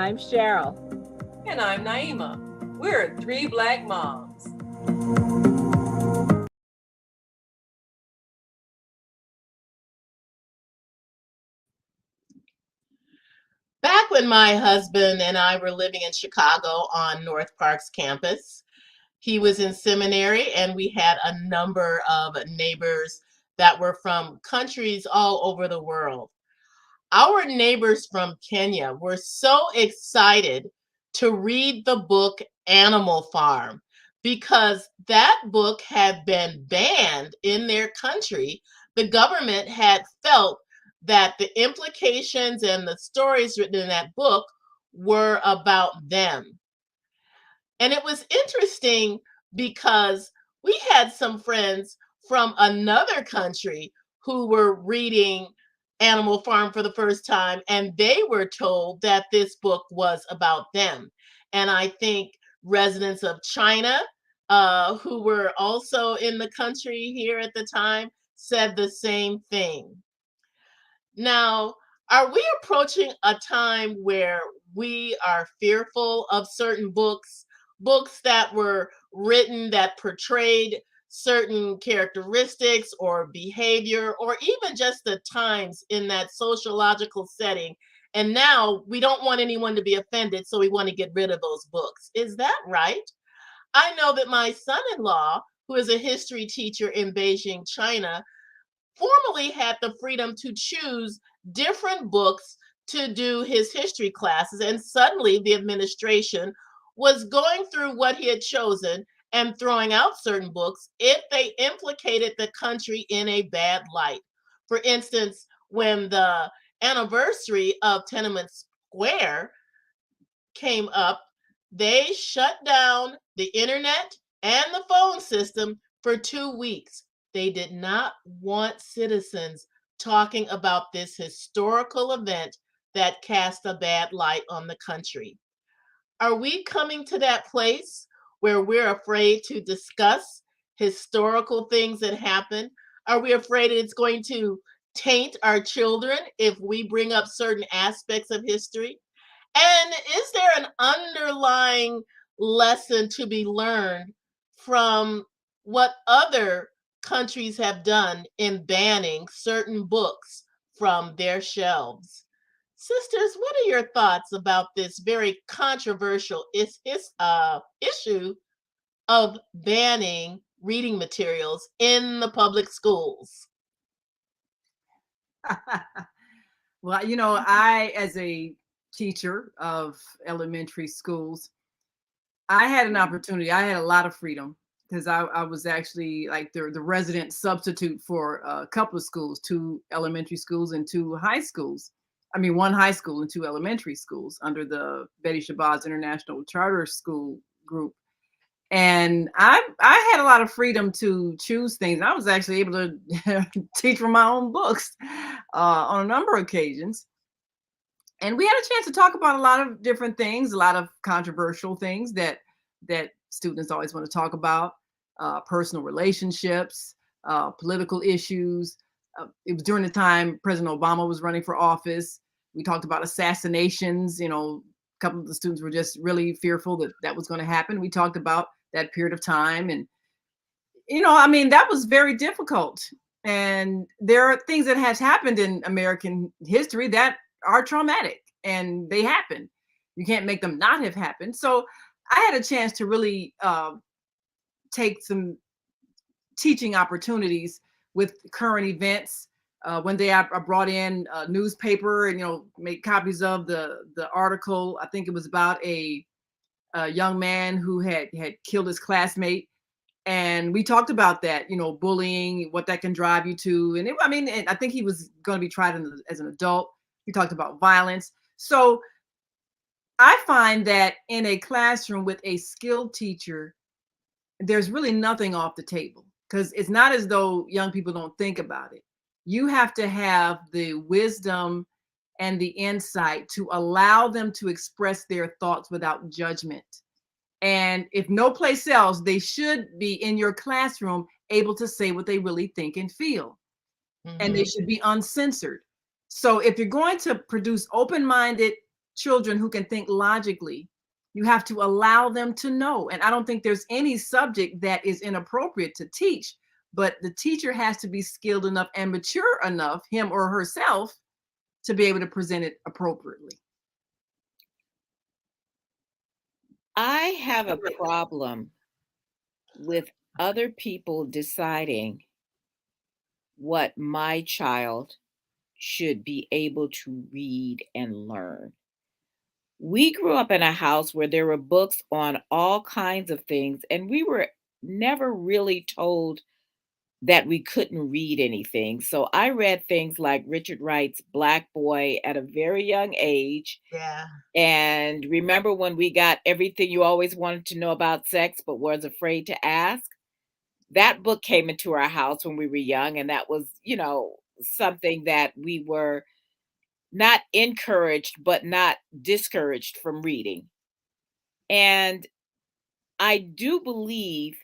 I'm Cheryl. And I'm Naima. We're three Black moms. Back when my husband and I were living in Chicago on North Park's campus, he was in seminary, and we had a number of neighbors that were from countries all over the world. Our neighbors from Kenya were so excited to read the book Animal Farm because that book had been banned in their country. The government had felt that the implications and the stories written in that book were about them. And it was interesting because we had some friends from another country who were reading Animal Farm for the first time, and they were told that this book was about them. And I think residents of China, who were also in the country here at the time, said the same thing. Now, are we approaching a time where we are fearful of certain books, books that were written that portrayed certain characteristics or behavior, or even just the times in that sociological setting? And now we don't want anyone to be offended, so we want to get rid of those books. Is that right? I know that my son in law, who is a history teacher in Beijing, China, formerly had the freedom to choose different books to do his history classes, and suddenly the administration was going through what he had chosen and throwing out certain books if they implicated the country in a bad light. For instance, when the anniversary of Tiananmen Square came up, they shut down the internet and the phone system for 2 weeks. They did not want citizens talking about this historical event that cast a bad light on the country. Are we coming to that place where we're afraid to discuss historical things that happen? Are we afraid it's going to taint our children if we bring up certain aspects of history? And is there an underlying lesson to be learned from what other countries have done in banning certain books from their shelves? Sisters, what are your thoughts about this very controversial issue of banning reading materials in the public schools? Well, I, as a teacher of elementary schools, I had an opportunity. I had a lot of freedom because I was actually like the resident substitute for a couple of schools, two elementary schools and two high schools. I mean, one high school and two elementary schools under the Betty Shabazz International Charter School group. And I had a lot of freedom to choose things. I was actually able to teach from my own books on a number of occasions. And we had a chance to talk about a lot of different things, a lot of controversial things that students always want to talk about, personal relationships, political issues. It was during the time President Obama was running for office. We talked about assassinations. A couple of the students were just really fearful that that was going to happen. We talked about that period of time. And, that was very difficult. And there are things that has happened in American history that are traumatic, and they happen. You can't make them not have happened. So I had a chance to really take some teaching opportunities with current events. One day I brought in a newspaper and made copies of the article. I think it was about a young man who had killed his classmate, and we talked about that, bullying, what that can drive you to. And I think he was going to be tried as an adult. We talked about violence. So I find that in a classroom with a skilled teacher, there's really nothing off the table, because it's not as though young people don't think about it. You have to have the wisdom and the insight to allow them to express their thoughts without judgment. And if no place else, they should be in your classroom able to say what they really think and feel. And they should be uncensored. So if you're going to produce open-minded children who can think logically. You have to allow them to know. And I don't think there's any subject that is inappropriate to teach, but the teacher has to be skilled enough and mature enough, him or herself, to be able to present it appropriately. I have a problem with other people deciding what my child should be able to read and learn. We grew up in a house where there were books on all kinds of things, and we were never really told that we couldn't read anything. So I read things like Richard Wright's Black Boy at a very young age. Yeah. And remember when we got Everything You Always Wanted to Know About Sex but Was Afraid to Ask? That book came into our house when we were young, and that was, something that we were not encouraged but not discouraged from reading. And I do believe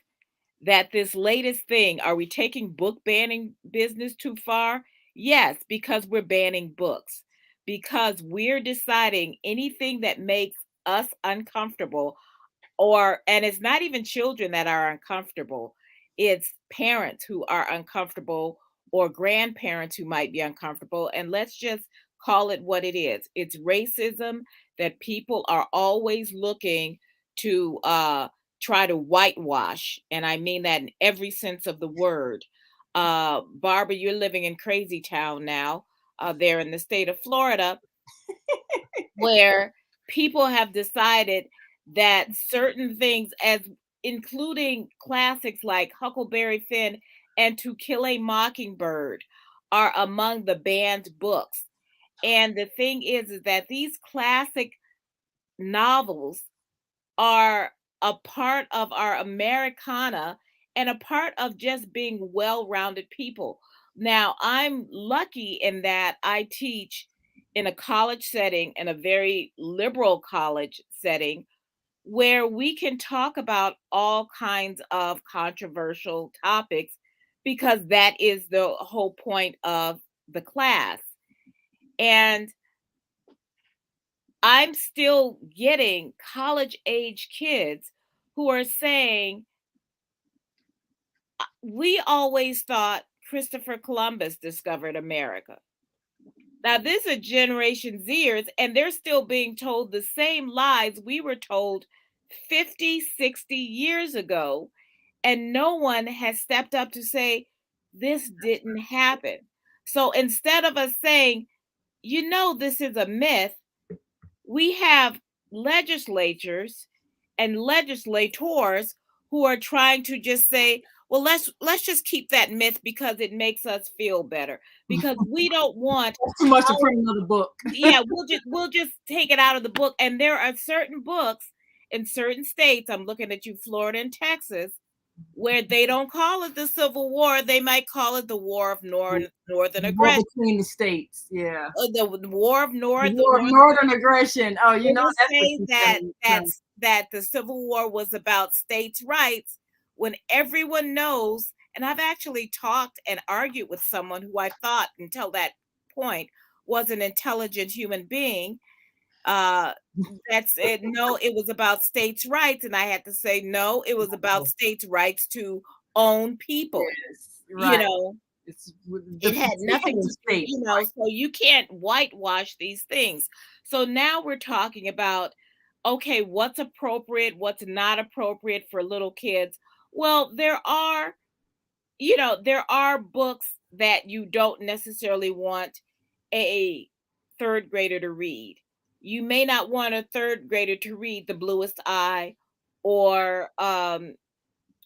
that this latest thing, are we taking book banning business too far? Yes, because we're banning books, because we're deciding anything that makes us uncomfortable, and it's not even children that are uncomfortable, it's parents who are uncomfortable or grandparents who might be uncomfortable. And let's just call it what it is. It's racism that people are always looking to try to whitewash, and I mean that in every sense of the word. Barbara, you're living in Crazy Town now, there in the state of Florida, where people have decided that certain things, as including classics like Huckleberry Finn and To Kill a Mockingbird, are among the banned books. And the thing is that these classic novels are a part of our Americana and a part of just being well-rounded people. Now, I'm lucky in that I teach in a college setting, in a very liberal college setting, where we can talk about all kinds of controversial topics because that is the whole point of the class. And I'm still getting college age kids who are saying, we always thought Christopher Columbus discovered America. Now, this is Generation Zers, and they're still being told the same lies we were told 50, 60 years ago. And no one has stepped up to say, this didn't happen. So instead of us saying, this is a myth, we have legislatures and legislators who are trying to just say, well, let's just keep that myth because it makes us feel better, because we don't want too much to put in another book. Yeah, we'll just take it out of the book. And there are certain books in certain states, I'm looking at you, Florida and Texas, where they don't call it the Civil War. They might call it the War of Northern Aggression. Between the states, yeah. The War of Northern Aggression. Oh, that's say that the Civil War was about states' rights, when everyone knows. And I've actually talked and argued with someone who I thought until that point was an intelligent human being. That said, no, it was about states' rights. And I had to say, no, it was about states' rights to own people. Yes, right. It had nothing to do, so you can't whitewash these things. So now we're talking about, okay, what's appropriate, what's not appropriate for little kids. Well, there are books that you don't necessarily want a third grader to read. You may not want a third grader to read The Bluest Eye or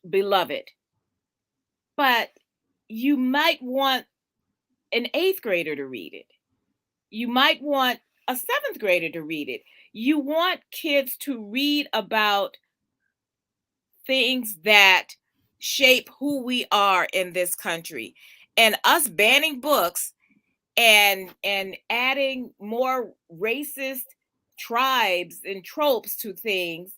Beloved, but you might want an 8th grader to read it. You might want a 7th grader to read it. You want kids to read about things that shape who we are in this country. And us banning books and adding more racist tribes and tropes to things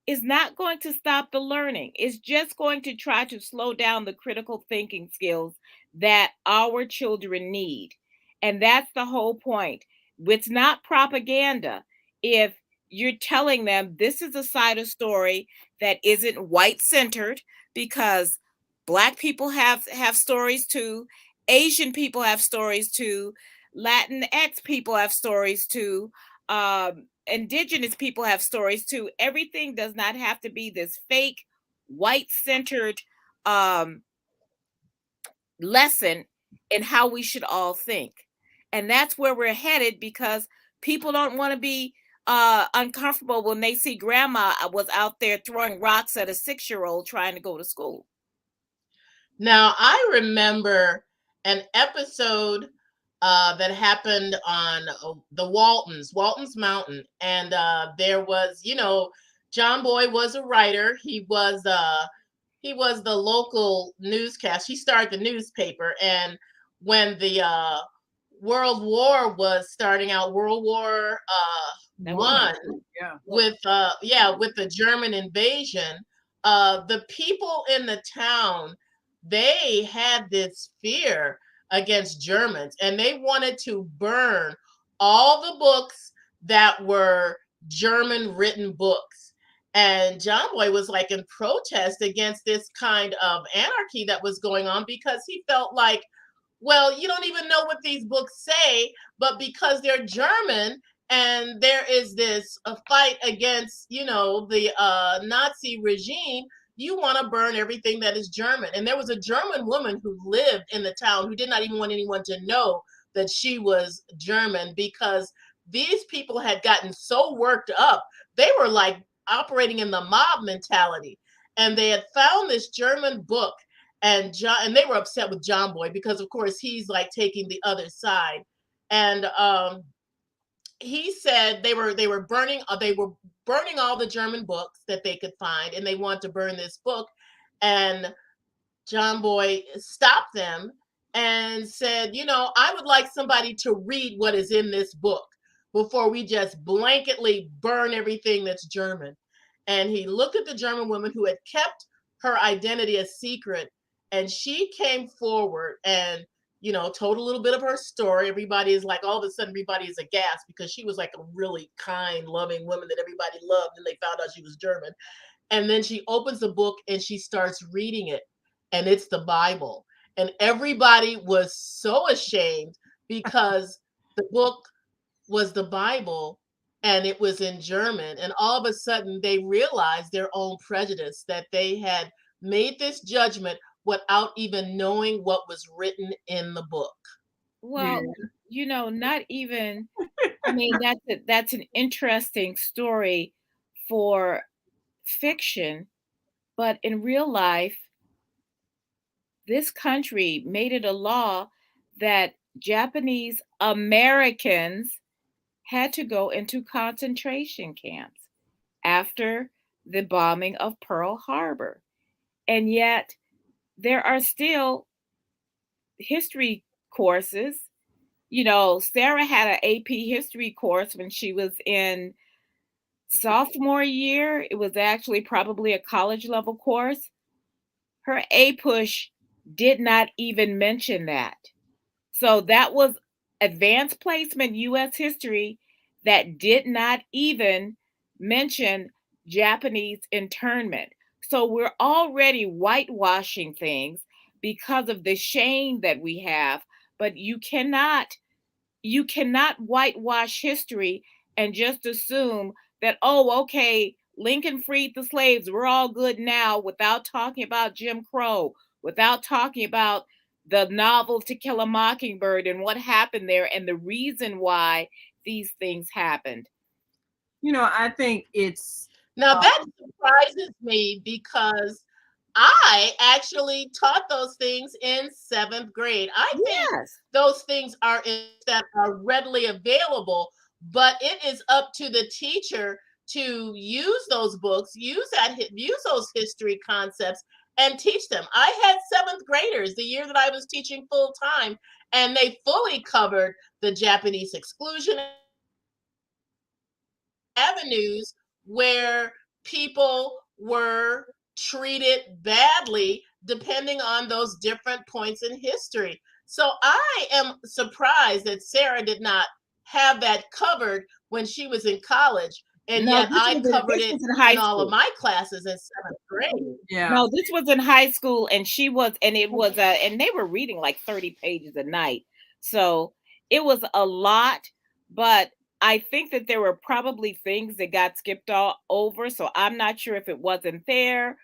is not going to stop the learning. It's just going to try to slow down the critical thinking skills that our children need. And that's the whole point. It's not propaganda. if you're telling them this is a side of story that isn't white centered, because black people have stories too, Asian people have stories too, Latinx people have stories too, indigenous people have stories too. Everything does not have to be this fake white centered um lesson in how we should all think. And that's where we're headed, because people don't want to be uncomfortable when they see grandma was out there throwing rocks at a 6-year-old trying to go to school. Now, I remember an episode that happened on the Walton's Mountain. And there was, John Boy was a writer. He was the local newscast. He started the newspaper. And when the World War was starting out, World War That was One, Yeah. with the German invasion, the people in the town, they had this fear against Germans, and they wanted to burn all the books that were German written books. And John Boy was like in protest against this kind of anarchy that was going on, because he felt like, well, you don't even know what these books say, but because they're German and there is this a fight against, the Nazi regime, you want to burn everything that is German. And there was a German woman who lived in the town who did not even want anyone to know that she was German, because these people had gotten so worked up. They were like operating in the mob mentality. And they had found this German book, and they were upset with John Boy because of course he's like taking the other side. And he said they were burning all the German books that they could find, and they wanted to burn this book. And John Boy stopped them and said, I would like somebody to read what is in this book before we just blanketly burn everything that's German. And he looked at the German woman who had kept her identity a secret, and she came forward and told a little bit of her story. Everybody is like, all of a sudden, everybody is aghast because she was like a really kind, loving woman that everybody loved, and they found out she was German. And then she opens the book and she starts reading it, and it's the Bible. And everybody was so ashamed because the book was the Bible and it was in German. And all of a sudden, they realized their own prejudice, that they had made this judgment without even knowing what was written in the book. Well, not even, I mean, that's an interesting story for fiction, but in real life, this country made it a law that Japanese Americans had to go into concentration camps after the bombing of Pearl Harbor. And yet, there are still history courses. Sarah had an AP history course when she was in sophomore year. It was actually probably a college level course. Her A push did not even mention that. So that was advanced placement US history that did not even mention Japanese internment. So we're already whitewashing things because of the shame that we have, but you cannot whitewash history and just assume that, oh, okay, Lincoln freed the slaves, we're all good now, without talking about Jim Crow, without talking about the novel To Kill a Mockingbird and what happened there and the reason why these things happened. I think it's Now that surprises me because I actually taught those things in 7th grade. I think Yes. those things that are readily available, but it is up to the teacher to use those books, use those history concepts and teach them. I had 7th graders the year that I was teaching full time, and they fully covered the Japanese exclusion avenues where people were treated badly depending on those different points in history. So I am surprised that Sarah did not have that covered when she was in college, and No, yet I covered this it was in in high all of school. my classes in seventh grade. Yeah. No, this was in high school, and she was, and it was, and they were reading like 30 pages a night. So it was a lot, but I think that there were probably things that got skipped all over. So I'm not sure if it wasn't there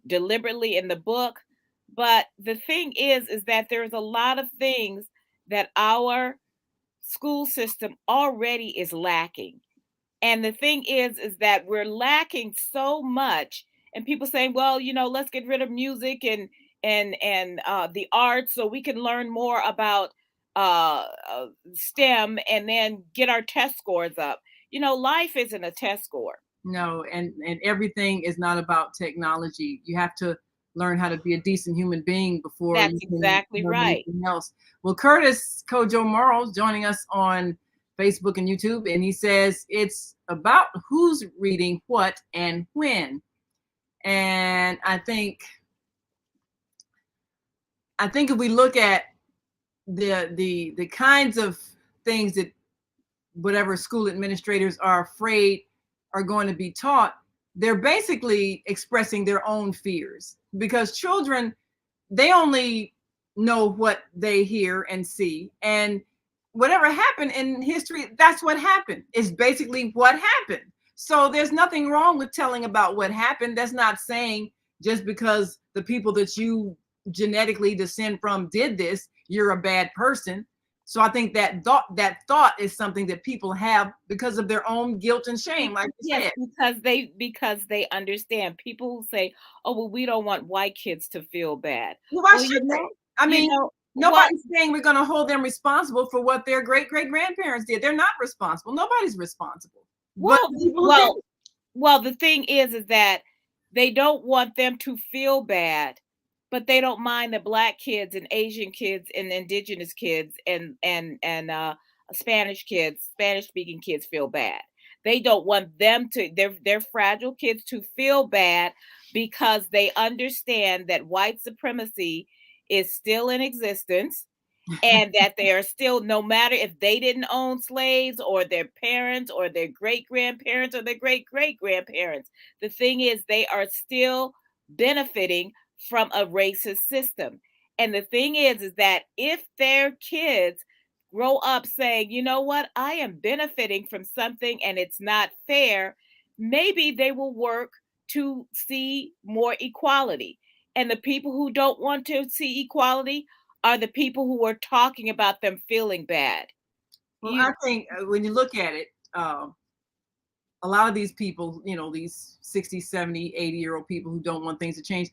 deliberately in the book. But the thing is that there's a lot of things that our school system already is lacking. And the thing is that we're lacking so much. And people saying, well, let's get rid of music and the arts so we can learn more about STEM and then get our test scores up. Life isn't a test score. No, and everything is not about technology. You have to learn how to be a decent human being before That's you can exactly learn right. anything else. Well, Curtis Kojo Morrow's joining us on Facebook and YouTube, and he says it's about who's reading what and when. And I think if we look at the kinds of things that whatever school administrators are afraid are going to be taught, they're basically expressing their own fears, because children, they only know what they hear and see, and whatever happened in history, that's what happened. It's basically what happened. So there's nothing wrong with telling about what happened. That's not saying just because the people that you genetically descend from did this, you're a bad person. So I think that thought is something that people have because of their own guilt and shame, like you Yes, said. because they understand. People who say, "Oh, well, we don't want white kids to feel bad." Well, why Well, should they? I you mean, know what? nobody's saying we're going to hold them responsible for what their great great grandparents did. They're not responsible. Nobody's responsible. But Well, the people who did well, well. The thing is that they don't want them to feel bad, but they don't mind that black kids and Asian kids and indigenous kids and Spanish speaking kids feel bad. They don't want them to their fragile kids to feel bad because they understand that white supremacy is still in existence, and that they are still, no matter if they didn't own slaves or their parents or their great grandparents or their great great grandparents, the thing is they are still benefiting from a racist system. And the thing is that if their kids grow up saying, you know what, I am benefiting from something and it's not fair, maybe they will work to see more equality. And the people who don't want to see equality are the people who are talking about them feeling bad. well, You I think when you look at it, a lot of these people, these 60, 70, 80-year-old people who don't want things to change,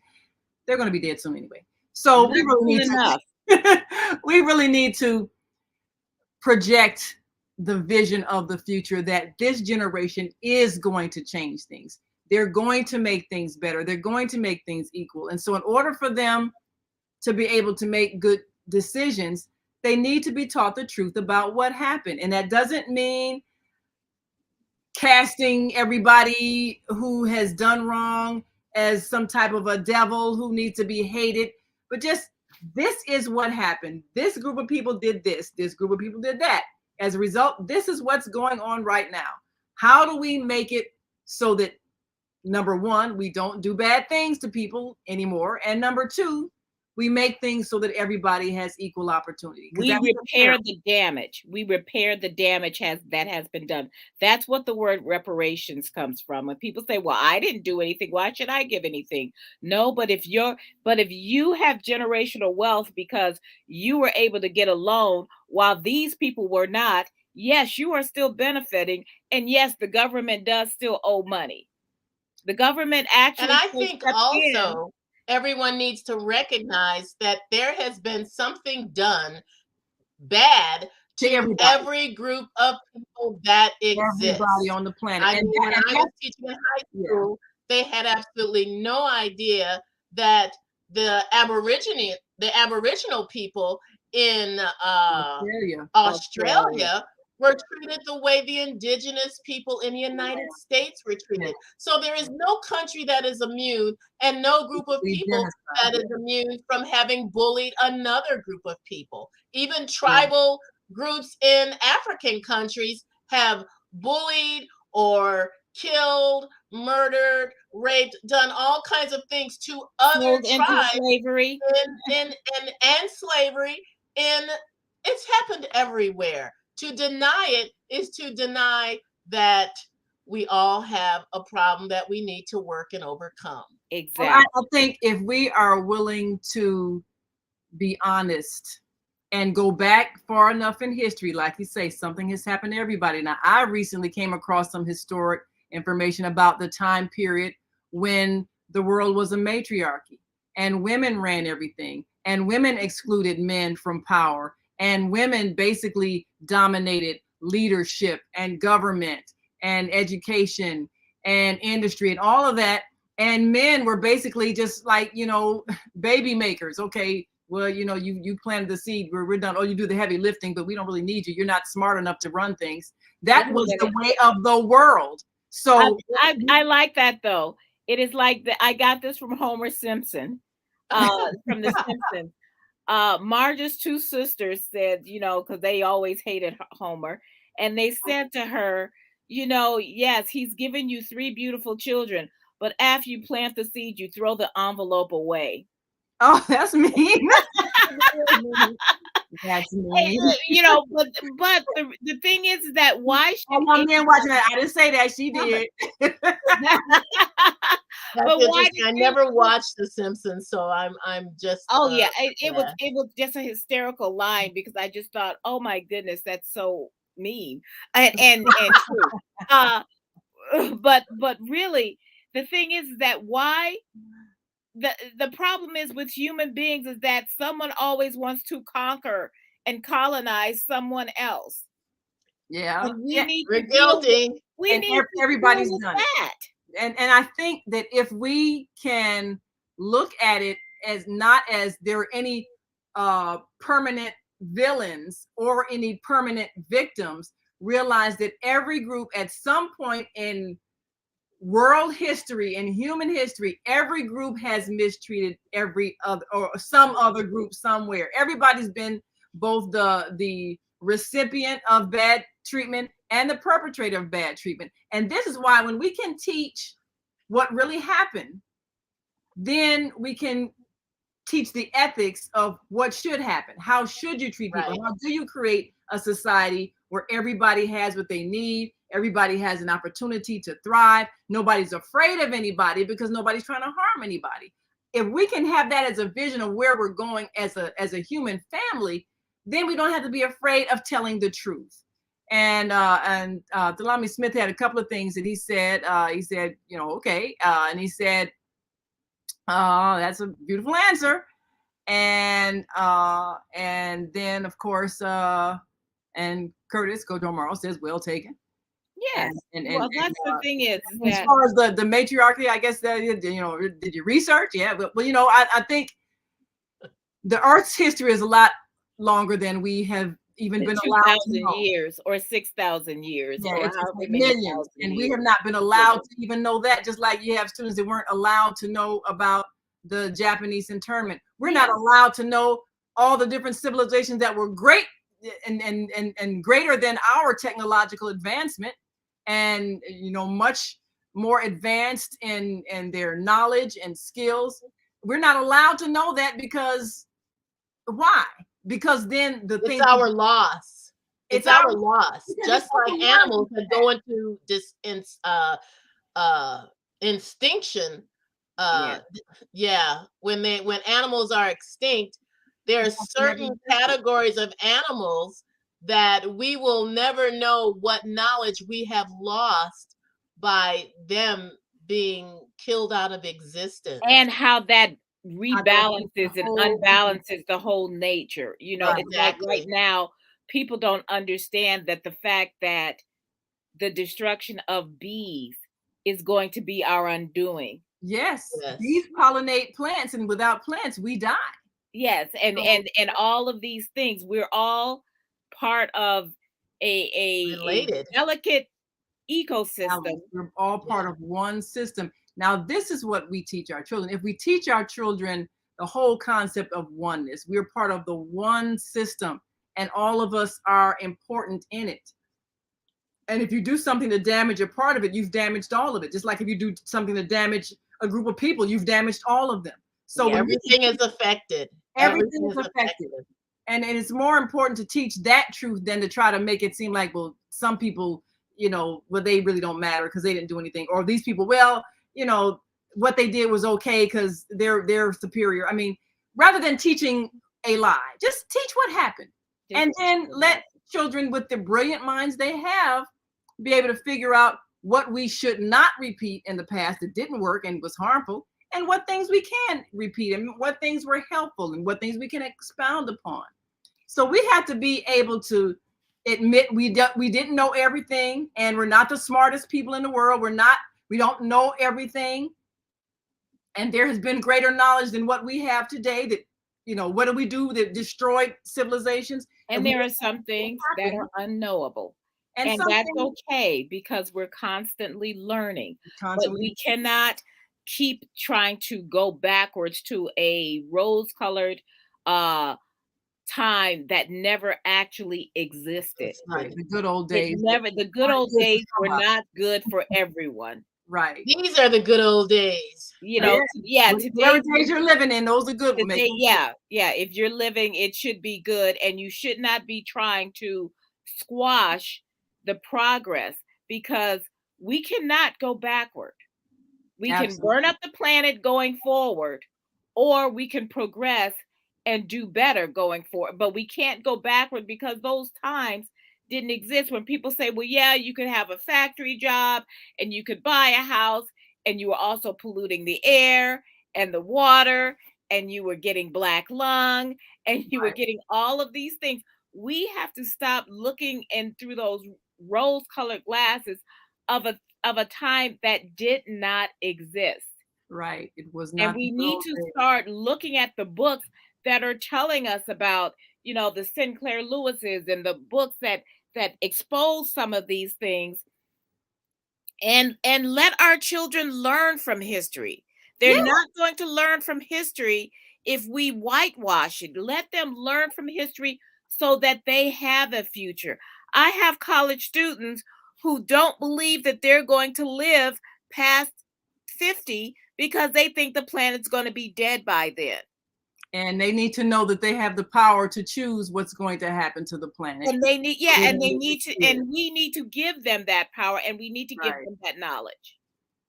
they're going to be dead soon anyway. So we Not really soon need enough. to we really need to project the vision of the future, that this generation is going to change things. They're going to make things better. They're going to make things equal. And so in order for them to be able to make good decisions, they need to be taught the truth about what happened. And that doesn't mean casting everybody who has done wrong as some type of a devil who needs to be hated, but just this is what happened. This group of people did this group of people did that. As a result, this is what's going on right now. How do we make it so that, number one, we don't do bad things to people anymore, and number two, we make things so that everybody has equal opportunity? Because We that's repair the damage. We repair the damage that has been done. That's what the word reparations comes from. When people say, "Well, I didn't do anything. Why should I give anything?" No, but if you have generational wealth because you were able to get a loan while these people were not, yes, you are still benefiting, and yes, the government does still owe money. The government And actually I can think step in. also everyone needs to recognize that there has been something done bad to to everybody, every group of people that everybody exists. on the planet. I mean, when I was teaching in high Yeah, school, they had absolutely no idea that the Aboriginal people in Australia. Australia were treated the way the indigenous people in the United States were Yeah, treated. So there is no country that is immune and no group of we people genocide. that is immune from having bullied another group of people. Even Yeah, tribal groups in African countries have bullied or killed, murdered, raped, done all kinds of things to other Sold into tribes slavery. and slavery in it's happened everywhere. To deny it is to deny that we all have a problem that we need to work and overcome. Well, Exactly. I think if we are willing to be honest and go back far enough in history, like you say, something has happened to everybody. Now, I recently came across some historic information about the time period when the world was a matriarchy and women ran everything and women excluded men from power and women basically dominated leadership and government and education and industry and all of that. And men were basically just like, baby makers. Okay, well, you planted the seed, we're done. Oh, you do the heavy lifting, but we don't really need you. You're not smart enough to run things. That was the way of the world. I, So I like that though. It is like I got this from Homer Simpson, from The Simpsons. Marge's two sisters said, because they always hated Homer, and they said to her, yes, he's given you three beautiful children, but after you plant the seed, you throw the envelope away. oh, that's mean. That's mean. But the thing is that why Oh, should my man anyone? watching that. I didn't say that. She did. That's But why interesting. did I you? never watched The Simpsons, so I'm just Oh yeah, it was yeah. it was just a hysterical line because I just thought, oh my goodness, that's so mean and true. Uh, but really, the thing is that why the problem is with human beings is that someone always wants to conquer and colonize someone else, Yeah. and we Yeah. need We're to deal with guilty. we And need to deal everybody's with done it. that. And I think that if we can look at it as not as there are any permanent villains or any permanent victims, realize that every group at some point in world history and human history, every group has mistreated every other or some other group somewhere. Everybody's been both the recipient of bad treatment and the perpetrator of bad treatment. And this is why when we can teach what really happened, then we can teach the ethics of what should happen. How should you treat people? Right. How do you create a society where everybody has what they need? Everybody has an opportunity to thrive. Nobody's afraid of anybody because nobody's trying to harm anybody. If we can have that as a vision of where we're going as a human family, then we don't have to be afraid of telling the truth. And Delamy Smith had a couple of things that he said. He said, okay, and he said, that's a beautiful answer. And then of course and Curtis Godomaro says well taken. Yes. And Well, that's the thing is as that far as the matriarchy, I guess that did you research? Yeah, but I think the Earth's history is a lot longer than we have even been allowed to 2,000 know. years or 6,000 years Yeah, or it's however like many millions, thousand and we years. have not been allowed to even know that. Just like you have students that weren't allowed to know about the Japanese internment. We're not allowed to know all the different civilizations that were great and greater than our technological advancement, and much more advanced in their knowledge and skills. We're not allowed to know that because why? Because then the It's thing our loss. it's It's our our loss. Just like animals that go into this extinction. Yes. Yeah, when animals are extinct, there are certain categories of animals that we will never know what knowledge we have lost by them being killed out of existence. And how that rebalances and unbalances the whole nature. It's like right Exactly. now, people don't understand that the fact that the destruction of bees is going to be our undoing. Yes, bees Yes. pollinate plants, and without plants, we die. Yes, and all of these things, we're all part of a Related. delicate ecosystem. We're all part Yeah. of one system. Now, this is what we teach our children. If we teach our children the whole concept of oneness, we're part of the one system, and all of us are important in it. And if you do something to damage a part of it, you've damaged all of it. Just like if you do something to damage a group of people, you've damaged all of them. So Yeah. when we Everything is affected. everything is affected. And it's more important to teach that truth than to try to make it seem like, well, some people, well, they really don't matter because they didn't do anything. Or these people, well, what they did was okay because they're superior. I mean, rather than teaching a lie, just teach what happened. And then let children with the brilliant minds they have be able to figure out what we should not repeat in the past that didn't work and was harmful, and what things we can repeat, and what things were helpful, and what things we can expound upon. So we have to be able to admit we didn't know everything, and we're not the smartest people in the world. We don't know everything, and there has been greater knowledge than what we have today. That what do we do that destroyed civilizations? And there are some things that are unknowable. And that's okay because we're constantly learning. But we cannot keep trying to go backwards to a rose-colored time that never actually existed. Right. The good old days. The good old days were not good for everyone. Right. These are the good old days. Yeah. Today's days you're living in, those are good ones. Yeah. If you're living, it should be good, and you should not be trying to squash the progress because we cannot go backward. We can burn up the planet going forward, or we can progress and do better going forward. But we can't go backward because those times didn't exist. When people say, well, yeah, you could have a factory job and you could buy a house, and you were also polluting the air and the water, and you were getting black lung, and you were getting all of these things. We have to stop looking in through those rose-colored glasses of a time that did not exist. Right. It was not. And we need to start looking at the books that are telling us about, the Sinclair Lewis's and the books that expose some of these things, and let our children learn from history. They're not going to learn from history if we whitewash it. Let them learn from history so that they have a future. I have college students who don't believe that they're going to live past 50 because they think the planet's going to be dead by then. And they need to know that they have the power to choose what's going to happen to the planet. And and we need to give them that power, and we need to give them that knowledge.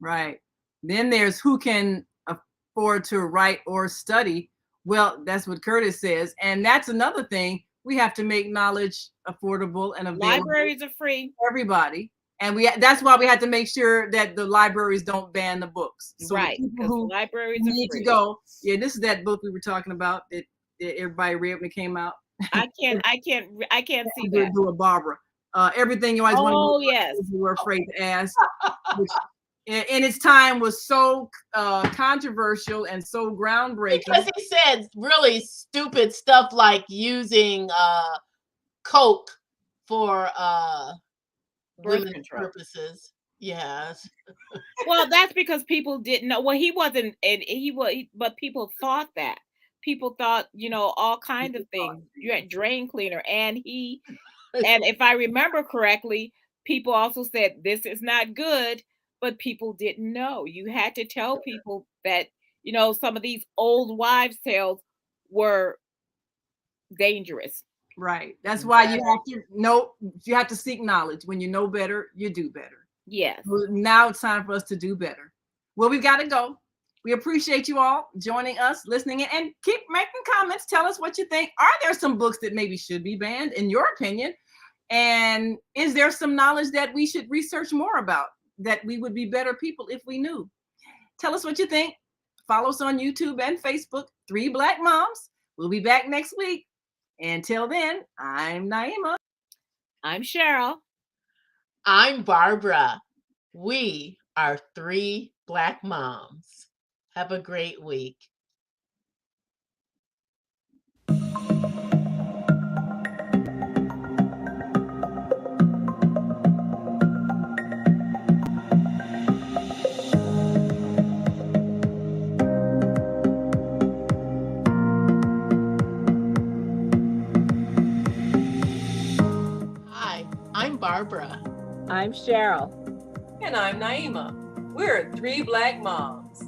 Right. Then there's who can afford to write or study. Well, that's what Curtis says. And that's another thing. We have to make knowledge affordable and available. Libraries are free for everybody. And that's why we had to make sure that the libraries don't ban the books. So right, because libraries need to go. Yeah, this is that book we were talking about that everybody read when it came out. I can't see that. Do a Barbara. Everything you always wanted to know, you were afraid to ask. Which, in its time, was so controversial and so groundbreaking. Because he said really stupid stuff like using Coke for women's purposes. Yes. Well, that's because people didn't know. Well, he wasn't, and but people thought that. People thought, all kinds of things. You had drain cleaner, and if I remember correctly, people also said this is not good, but people didn't know. You had to tell people that, some of these old wives' tales were dangerous. Right. That's why you have to know. You have to seek knowledge. When you know better, you do better. Yes. Now it's time for us to do better. Well, we've got to go. We appreciate you all joining us, listening in, and keep making comments. Tell us what you think. Are there some books that maybe should be banned, in your opinion? And is there some knowledge that we should research more about, that we would be better people if we knew? Tell us what you think. Follow us on YouTube and Facebook, 3 Black Moms. We'll be back next week. Until then, I'm Naima. I'm Cheryl. I'm Barbara. We are 3 Black Moms. Have a great week. Hi, I'm Barbara. I'm Cheryl. And I'm Naima. We're three Black moms.